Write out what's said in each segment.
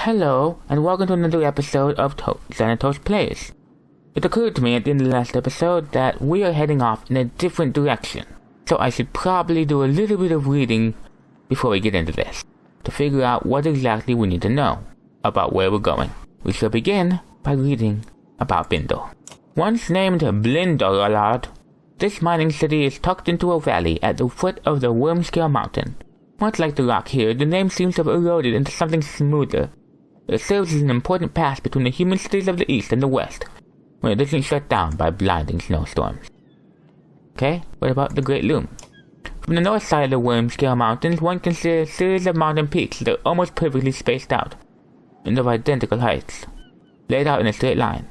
Hello, and welcome to another episode of Thos Plays. It occurred to me at the end of the last episode that we are heading off in a different direction, so I should probably do a little bit of reading before we get into this, to figure out what exactly we need to know about where we're going. We shall begin by reading about Bindor. Once named Blindoralard, this mining city is tucked into a valley at the foot of the Wormscale Mountain. Much like the rock here, the name seems to have eroded into something smoother. It serves as an important pass between the human cities of the east and the west, when it isn't shut down by blinding snowstorms. Okay, what about the Great Loom? From the north side of the Wormscale Mountains, one can see a series of mountain peaks that are almost perfectly spaced out, and of identical heights, laid out in a straight line.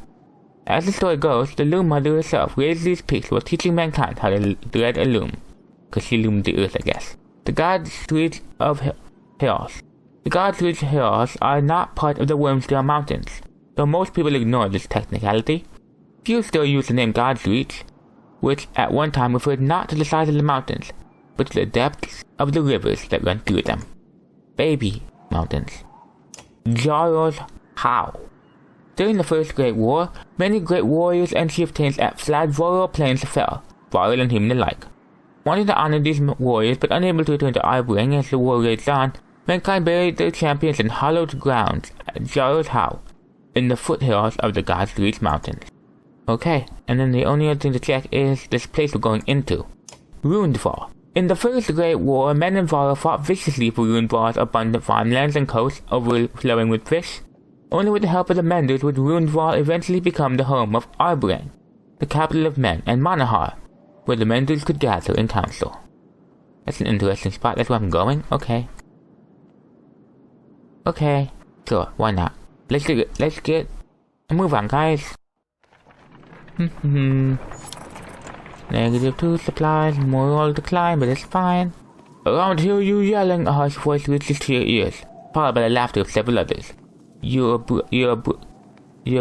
As the story goes, the Loom Mother herself raised these peaks while teaching mankind how to dread a loom, because she loomed the earth, I guess. The gods' streets of Thos. The gods' streets of Thos are not part of the Wormscale Mountains, though most people ignore this technicality. Few still use the name God's Streets, which at one time referred not to the size of the mountains, but to the depths of the rivers that run through them. Baby mountains. Jarl's How. During the First Great War, many great warriors and chieftains at flat Voral plains fell, royal and human alike. Wanting to honor these warriors but unable to return to Arbring as the war raged on, mankind buried their champions in hallowed grounds at Jarl's How, in the foothills of the God's Streets Mountains. Okay, and then the only other thing to check is this place we're going into. Rundval. In the First Great War, men in Voral fought viciously for Rundval's abundant farmlands and coasts overflowing with fish. Only with the help of the Menders would Rundval eventually become the home of Arbring, the capital of men, and Manahar, where the Menders could gather in council. That's an interesting spot. That's where I'm going? Okay. Okay. Sure, why not? Let's get a move on, guys. -2 supplies, moral decline, but it's fine. Around here you yelling, a harsh voice reaches to your ears, followed by the laughter of several others. Your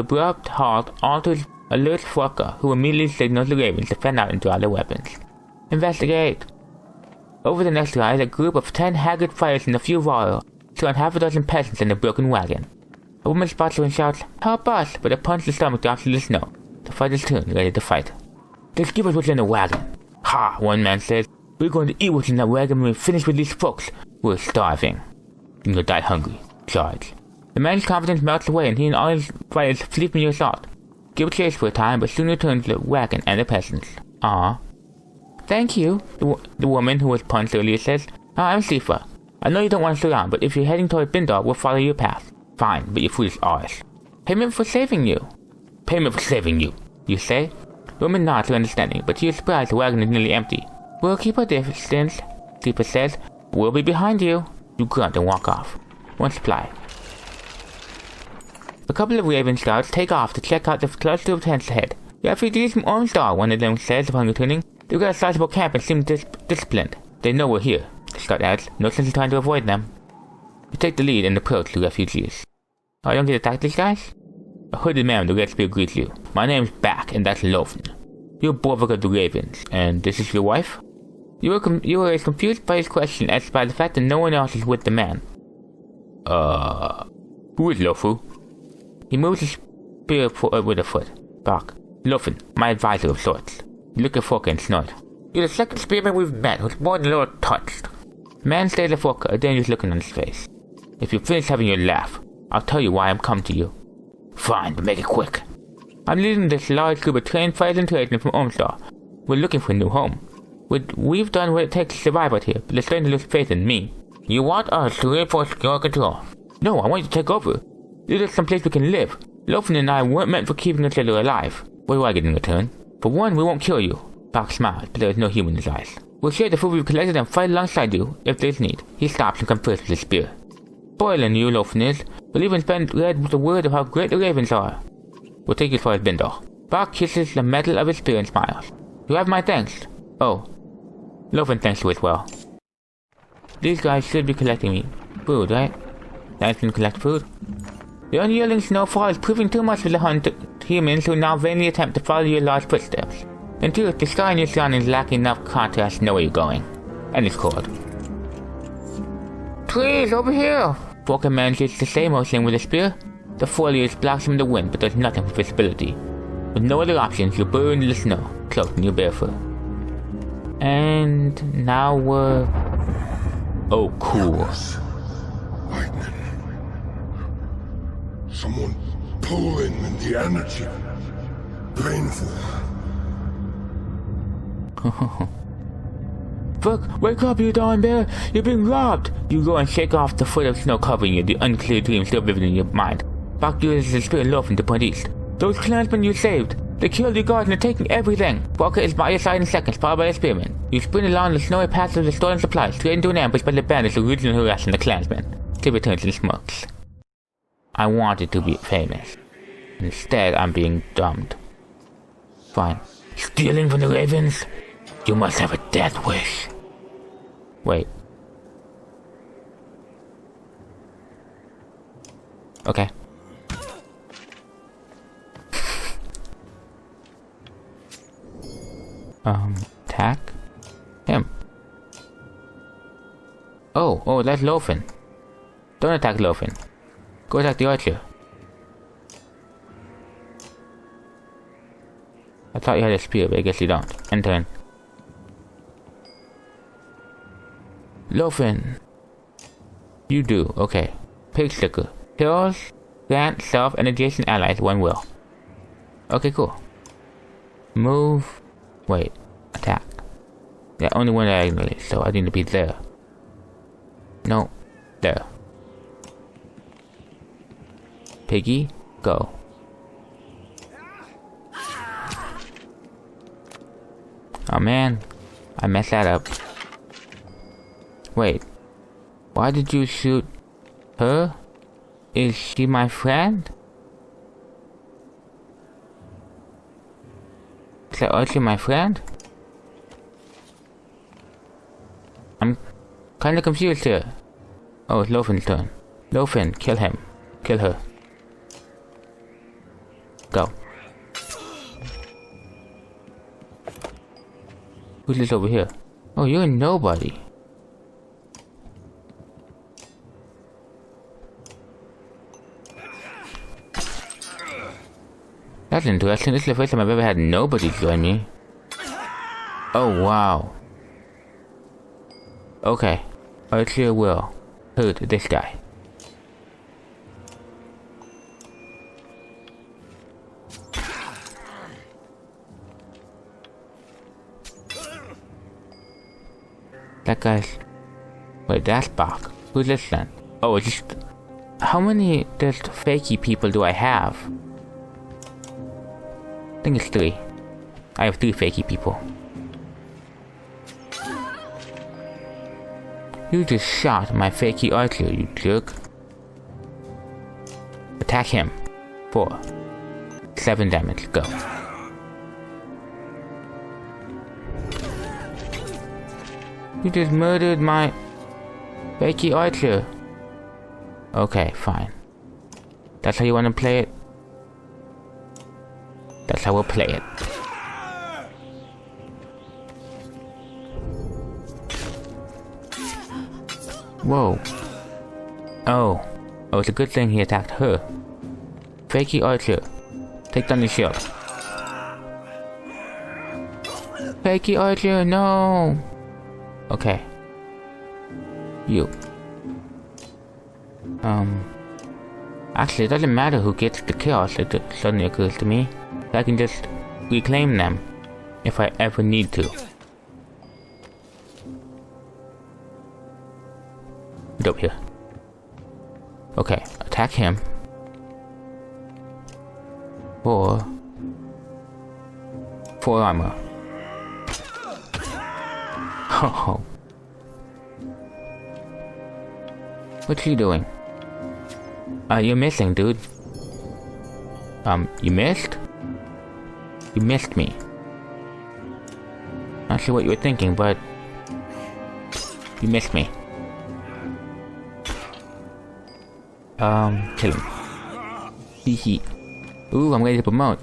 abrupt halt alters alerts Fakey, who immediately signals the ravens to fan out and draw their weapons. Investigate! Over the next rise, a group of 10 haggard fighters and a few Voral surround half a dozen peasants in a broken wagon. A woman spots her and shouts, "Help us!" but a punch to the stomach drops to the snow. The fighters turn, ready to fight. "Just give us what's in the wagon." "Ha!" one man says. "We're going to eat what's in that wagon when we finish with these folks. We're starving." "You'll die hungry." Charge. The man's confidence melts away and he and all his fighters flee from the assault. Give chase for a time, but soon return to the wagon and the peasants. "Ah." "Thank you," the woman who was punched earlier says. "I'm Sifa. I know you don't want us around, but if you're heading toward Bindor, we'll follow your path." "Fine, but your food is ours." "Payment for saving you." "Payment for saving you, you say?" The woman nods her understanding, but she is surprised the wagon is nearly empty. "We'll keep our distance," Sifa says. "We'll be behind you." You grunt and walk off. One supply. A couple of Raven Scouts take off to check out the cluster of tents ahead. "Refugees from Ormstar," one of them says upon returning. "They've got a sizable camp and seem disciplined. They know we're here," the Scout adds. "No sense in trying to avoid them." You take the lead and approach the refugees. "I don't get attacked, these guys?" A hooded man with a red spear greets you. "My name's Back, and that's Lofen. You're Borvik of the Ravens, and this is your wife?" You are as confused by his question as by the fact that no one else is with the man. Who is Lofu?" He moves his spear with a foot. "Back. Lofen, my advisor of sorts." You look at Fakey and snort. "You're the second spearman we've met who's more than a little touched." The man stares at Fakey, a dangerous look on his face. "If you finish having your laugh, I'll tell you why I'm come to you." "Fine, but make it quick." "I'm leading this large group of trained fighters and tradesmen from Ormstar. We're looking for a new home. We've done what it takes to survive out here, but they're starting to lose faith in me." "You want us to reinforce your control?" "No, I want you to take over. Lead us someplace we can live. Lofen and I weren't meant for keeping each other alive. What do I get in return?" "For one, we won't kill you." Bach smiles, but there is no humor in his eyes. "We'll share the food we've collected and fight alongside you, if there's need." He stops and comes first with his spear. "Spoiling you, Lofen is. We'll even spread the word of how great the Ravens are. We'll take you as far as Bindor." Bach kisses the metal of his spear and smiles. "You have my thanks." "Oh." Lofen thanks you as well. "These guys should be collecting me food, right?" "Nice to collect food." "The unyielding snowfall is proving too much for the humans who now vainly attempt to follow your large footsteps. In truth, the sky in your sun is lacking enough contrast to know where you're going." And it's cold. "Trees, over here!" Walker manages to stay motion with a spear. The foliage blocks him in the wind but does nothing for visibility. With no other options, you burrow into the snow, cloaked in your barefoot. And now we're... Oh, cool. Lightning. Someone pulling in the energy. Painful. Fuck, wake up, you darn bear! You're being robbed! You go and shake off the foot of snow covering you, the unclear dream still vivid in your mind. Bach uses his spirit loafing to point east. Those clansmen you saved! They killed your guards and are taking everything! Walker is by your side in seconds, followed by a spearman. You sprint along the snowy paths of the stolen supplies, straight into an ambush by the bandits who originally harassed the clansmen. Clipper turns and smokes. I wanted to be famous. Instead, I'm being dumbed. Fine. Stealing from the ravens? You must have a death wish. Wait. Okay. Attack him. Oh, that's Lofen. Don't attack Lofen. Go attack the archer. I thought you had a spear, but I guess you don't. End turn. Lofen. You do, okay. Pig sticker. Kills, grant self and adjacent allies one will. Okay, cool. Move. Wait. Attack. Yeah, only one diagonally, so I need to be there. No. There. Piggy, go. Oh man, I messed that up. Wait, why did you shoot her? Is she my friend? Is that Archie my friend? I'm kinda confused here. Oh, it's Lofen's turn. Lofen, kill him. Kill her. Go. Who's this over here? Oh, you're nobody. That's interesting. This is the first time I've ever had nobody join me. Oh, wow. Okay. Archer will hurt this guy. That guy's... Wait, that's Bach. Who's this then? Oh, it's just... How many just fakey people do I have? I think it's 3. I have 3 fakey people. You just shot my fakey archer, you jerk. Attack him. 4. 7 damage, go. You just murdered my fakey archer. Okay, fine. That's how you want to play it? That's how we'll play it. Whoa. Oh. Oh, it's a good thing he attacked her. Fakey archer. Take down the shield. Fakey archer, no! Okay. You. Actually, it doesn't matter who gets the kills, it suddenly occurs to me. I can just reclaim them if I ever need to. Get up here. Okay, attack him. 4 armor. Oh. What's he doing? You're missing, dude. You missed? You missed me. Not sure what you were thinking, but... You missed me. Kill him. Hee. Ooh, I'm ready to promote.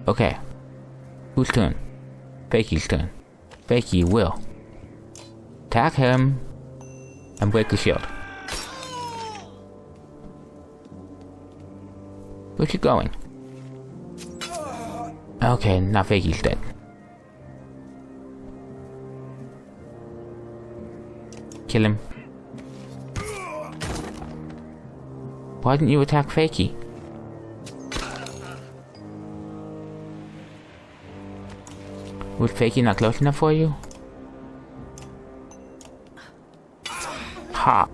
Okay. Whose turn? Fakey's turn. Fakey will. Attack him. And break the shield. Where's he going? Okay, now Fakey's dead. Kill him. Why didn't you attack Fakey? Was Fakey not close enough for you? Ha!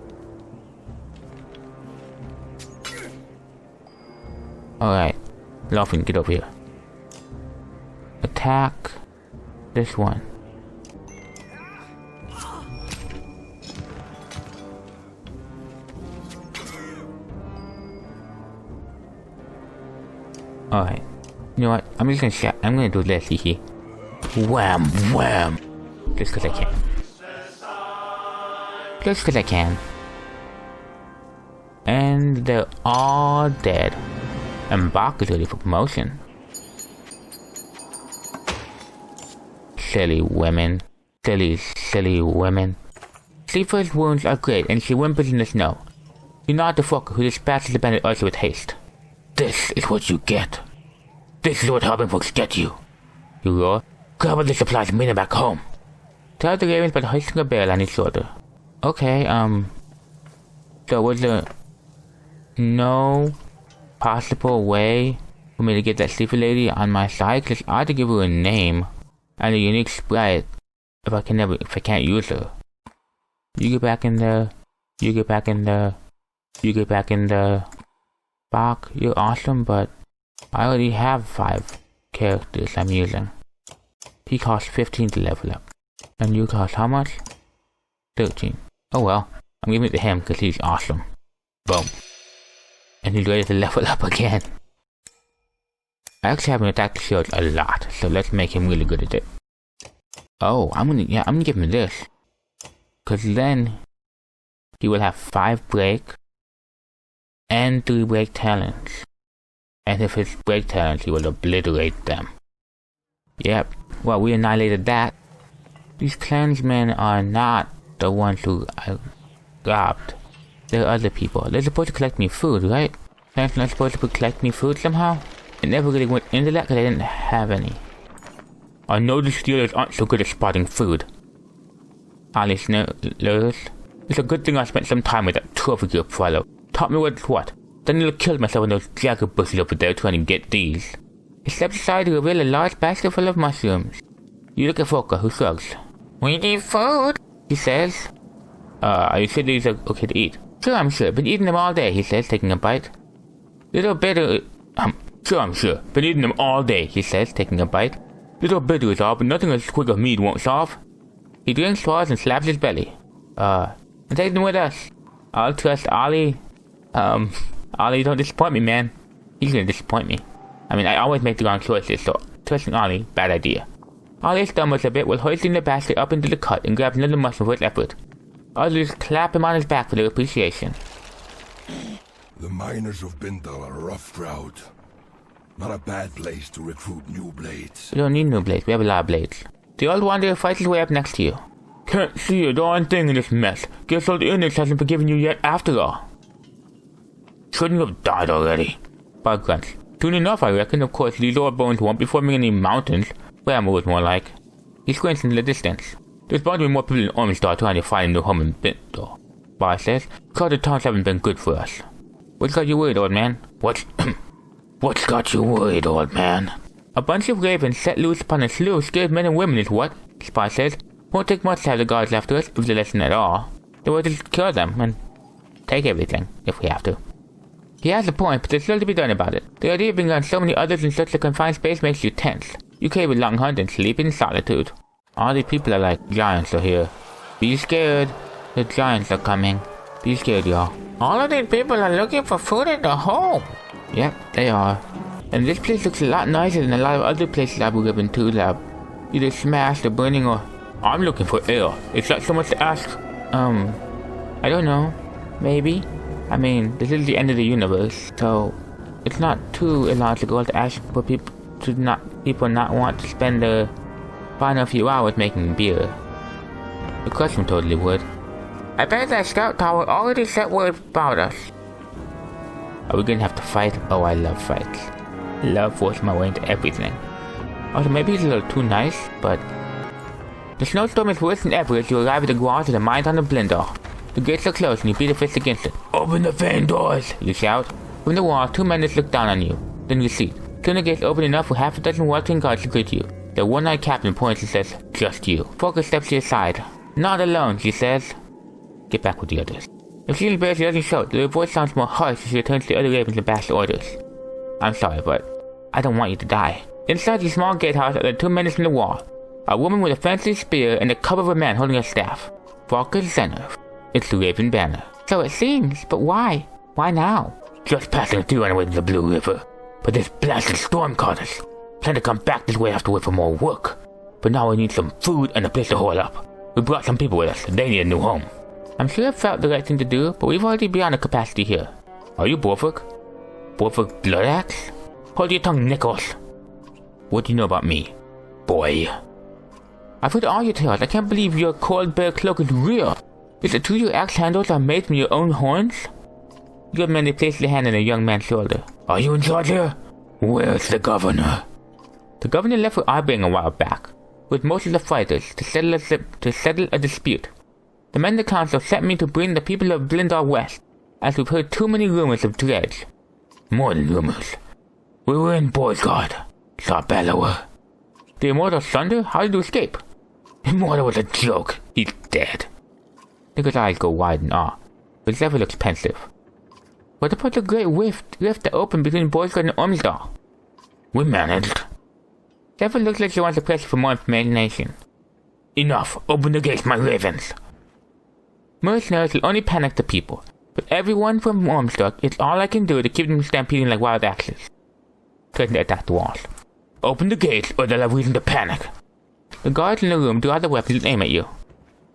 Alright. Laughing, get over here. Attack this one. Alright. You know what? I'm just gonna shot. I'm gonna do this, hee. Wham! Wham! Just cause I can. Just cause I can. And they're all dead. And Bach is ready for promotion. Silly women. Silly women. Sleeper's wounds are great and she whimpers in the snow. You're not the fucker who dispatches the bandit also with haste. This is what you get. This is what Harbin folks get you. You roar. Grab all the supplies and bring them back home. Tell the ravens by hoisting a bell on his shoulder. Okay, so was there no possible way for me to get that sleepy lady on my side? Cause I had to give her a name and a unique sprite if I can't use her. You get back in there. You get back in there. You get back in there. Bach, you're awesome, but I already have 5 characters I'm using. He costs 15 to level up. And you cost how much? 13. Oh well, I'm giving it to him because he's awesome. Boom. And he's ready to level up again. I actually have an attack shield a lot, so let's make him really good at it. Oh, I'm gonna give him this. Cause then he will have 5 break and 3 break talents. And if his break talents, he will obliterate them. Yep, well, we annihilated that. These clansmen are not the ones who I robbed. They're other people. They're supposed to collect me food, right? Clansmen are supposed to collect me food somehow? It never really went into that because I didn't have any. I know the stealers aren't so good at spotting food. Ali Snellers. It's a good thing I spent some time with that trophy group fellow. Taught me what. Then he'll kill myself in those jagged bushes over there trying to get these. He steps aside to reveal a large basket full of mushrooms. You look at Foka, who shrugs. We need food, he says. Are you sure these are okay to eat? Sure, I'm sure. Been eating them all day, he says, taking a bite. Little bitter... Sure, I'm sure. Been eating them all day, he says, taking a bite. Little bitter is all, but nothing a squig of mead won't solve. He drinks, swallows, and slaps his belly. And take them with us. I'll trust Ollie. Ollie, don't disappoint me, man. He's gonna disappoint me. I mean, I always make the wrong choices, so trusting Ollie, bad idea. Ollie stumbles a bit while hoisting the basket up into the cut and grabs another mushroom for his effort. Others clap him on his back for their appreciation. The miners of Bindal are a rough crowd. Not a bad place to recruit new blades. We don't need new blades, we have a lot of blades. The old wanderer fights his way up next to you. Can't see a darn thing in this mess. Guess old Innes hasn't forgiven you yet after all. Shouldn't you have died already? Bug grunts. Soon enough, I reckon. Of course, these old bones won't be forming any mountains. Bramble was more like. He squints into the distance. There's bound to be more people in Ormstar trying to find a new home in Bindal. Bar says, crowded towns haven't been good for us. What's got you worried, old man? What's got you worried, old man? A bunch of ravens set loose upon a slew of scared men and women is what, Spy says. Won't take much to have the guards after us, if they listen at all. Then we'll just kill them and take everything, if we have to. He has a point, but there's little to be done about it. The idea of being around so many others in such a confined space makes you tense. You crave a long hunt and sleep in solitude. All these people are like giants are here. Be scared. The giants are coming. Be scared, y'all. All of these people are looking for food in the home. Yep, they are. And this place looks a lot nicer than a lot of other places I've been to that are either smashed or burning or... I'm looking for air. Is that so much to ask? I don't know. Maybe. I mean, this is the end of the universe, so it's not too illogical to ask for people not want to spend the final few hours making beer. The custom totally would. I bet that scout tower already sent word about us. Are we gonna have to fight? Oh, I love fights. Love forcing my way into everything. Also, maybe he's a little too nice, but... The snowstorm is worse than ever as you arrive at the garage of the mines on the Blindor. The gates are closed and you beat a fist against it. Open the vein doors, you shout. From the wall, 2 men look down on you. Then you see. Soon the gates open enough for half a dozen watching guards to greet you. The one-eyed captain points and says, just you. Focus steps to your side. Not alone, she says. Get back with the others. If she embarrassed, she doesn't show it. Her voice sounds more harsh as she returns to the other ravens and backs orders. I'm sorry, but I don't want you to die. Inside the small gatehouse are the 2 men in the wall. A woman with a fancy spear and the cover of a man holding a staff. Volker Zenner. It's the Raven Banner. So it seems, but why? Why now? Just passing through on the way to the Blue River. But this blasted storm caught us. Plan to come back this way afterward for more work. But now we need some food and a place to hole up. We brought some people with us. They need a new home. I'm sure it felt the right thing to do, but we've already beyond the capacity here. Are you Borfuk? Borfuk Bloodaxe? Hold your tongue, Nichols. What do you know about me, boy? I've heard all your tales. I can't believe your cold bear cloak is real. Is it true your axe handles are made from your own horns? The old man replaced a hand on the young man's shoulder. Are you in charge here? Where's the governor? The governor left for Arbing a while back, with most of the fighters, to settle a dispute. The men of the council sent me to bring the people of Blindor west, as we've heard too many rumors of dredge. More than rumors. We were in Boysgard, saw Bellower. The immortal Thunder? How did you escape? Immortal was a joke. He's dead. Nick's eyes go wide in awe, but Zephyr looks pensive. What about the great rift that opened between Boysgard and Ormsdal? We managed. Zephyr looks like she wants to press for more information. Enough. Open the gates, my ravens. Mercenaries will only panic the people, but everyone from Ormsdal, it's all I can do to keep them stampeding like wild axes. Threaten to attack the walls. Open the gates or they'll have reason to panic. The guards in the room draw their weapons and aim at you.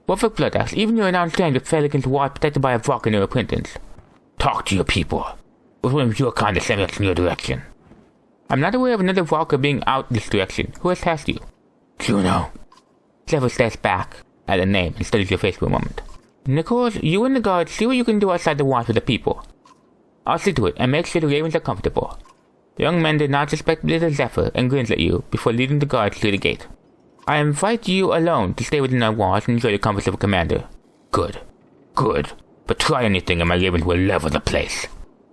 Borfuk Bloodaxe, even your renowned strength would fail against walls protected by a Vulcan apprentice. Talk to your people. With one of your kind to send us in your direction. I'm not aware of another Valka being out this direction. Who has tasked you? Juno. Zephyr steps back at the name and studies your face for a moment. Nichols, you and the guards see what you can do outside the walls with the people. I'll see to it and make sure the ravens are comfortable. The young man did not suspect little Zephyr and grins at you before leading the guards through the gate. I invite you alone to stay within our walls and enjoy the comforts of a commander. Good. Good. But try anything and my ravens will level the place.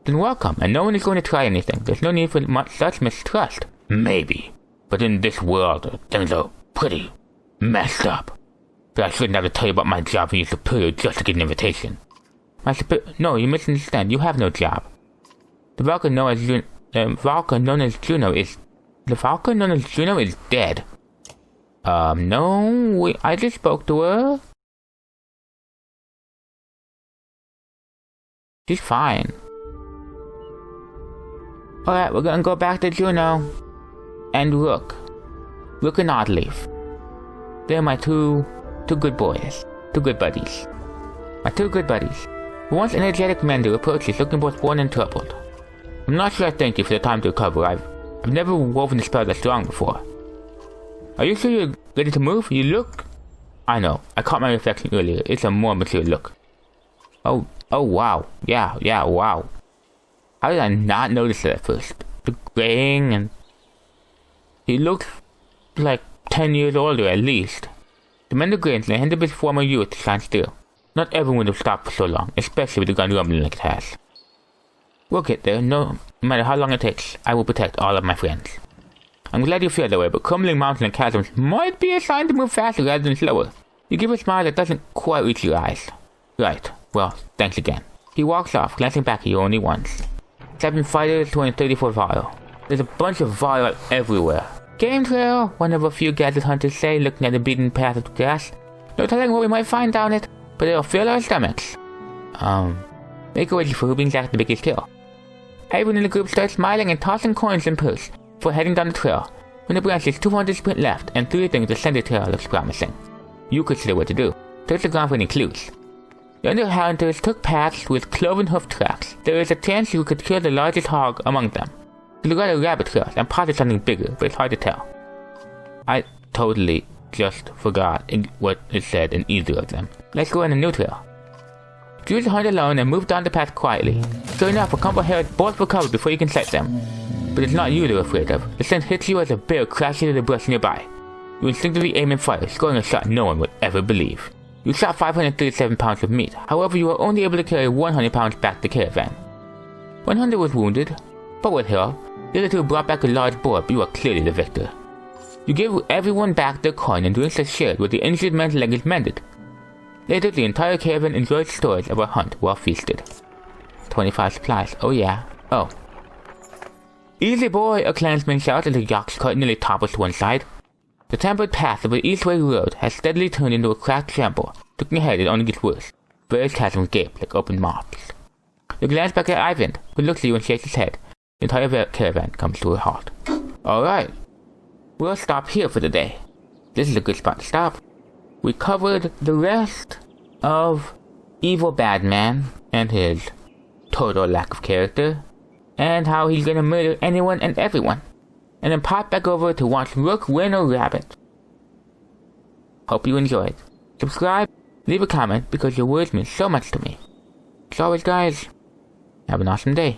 Then welcome, and no one is going to try anything. There's no need for such mistrust. Maybe. But in this world, things are pretty messed up. But I shouldn't have to tell you about my job from your superior just to get an invitation. My superior? No, you misunderstand. You have no job. The Valka known as Juno is dead. No, I just spoke to her. She's fine. Alright, we're gonna go back to Juno. And Rook. Rook and Oddleaf. They're my two good boys. 2 good buddies. My 2 good buddies. The once energetic commander approaches looking both worn and troubled. I'm not sure I thank you for the time to recover. I've never woven a spell that strong before. Are you sure you're ready to move? You look... I know. I caught my reflection earlier. It's a more mature look. Oh wow. Yeah, wow. How did I not notice it at first? The graying and... He looks like 10 years older at least. The men of grins and the hand of his former youth shine still. Not everyone would have stopped for so long, especially with the gun rumbling like it has. We'll get there, no matter how long it takes. I will protect all of my friends. I'm glad you feel that way, but crumbling mountains and chasms might be a sign to move faster rather than slower. You give a smile that doesn't quite reach your eyes. Right, well, thanks again. He walks off, glancing back at you only once. 7 fighters to 34 Vile. There's a bunch of Vile everywhere. Game trail, one of a few gathered hunters say, looking at the beaten path of grass. No telling what we might find down it, but it'll fill our stomachs. Make a wager for who brings out the biggest kill. Everyone in the group starts smiling and tossing coins in purse before heading down the trail. When the branch is 200 sprint left and 3 things the center trail looks promising. You consider what to do. Search the ground for any clues. The other hunters took paths with cloven hoof tracks. There is a chance you could kill the largest hog among them. You look at a rabbit trail and possibly something bigger, but it's hard to tell. I totally just forgot what it said in either of them. Let's go on a new trail. Choose to hunt alone and move down the path quietly. Sure enough, a couple heads both recover before you can set them. But it's not you they're afraid of. The scent hits you as a bear crashes into the brush nearby. You instinctively aim and fire, scoring a shot no one would ever believe. You shot 537 pounds of meat, however you were only able to carry 100 pounds back to the caravan. 100 was wounded, but with help, the other two brought back a large boar, but you are clearly the victor. You give everyone back their coin and drinks are shared with the injured man's leg is mended. Later, the entire caravan enjoyed stories of our hunt while feasted. 25 supplies, oh yeah, oh. Easy boy, a clansman shouts as the ox cart nearly topples to one side. The tampered path of the eastway road has steadily turned into a cracked shamble. Looking ahead, it only gets worse. Various chasms gape like open mouths. You glance back at Ivan, who looks at you and shakes his head. The entire caravan comes to a halt. Alright, we'll stop here for the day. This is a good spot to stop. We covered the rest of Evil Bad Man and his total lack of character, and how he's gonna murder anyone and everyone, and then pop back over to watch Rook win a rabbit. Hope you enjoyed. Subscribe, leave a comment because your words mean so much to me. As always guys, have an awesome day.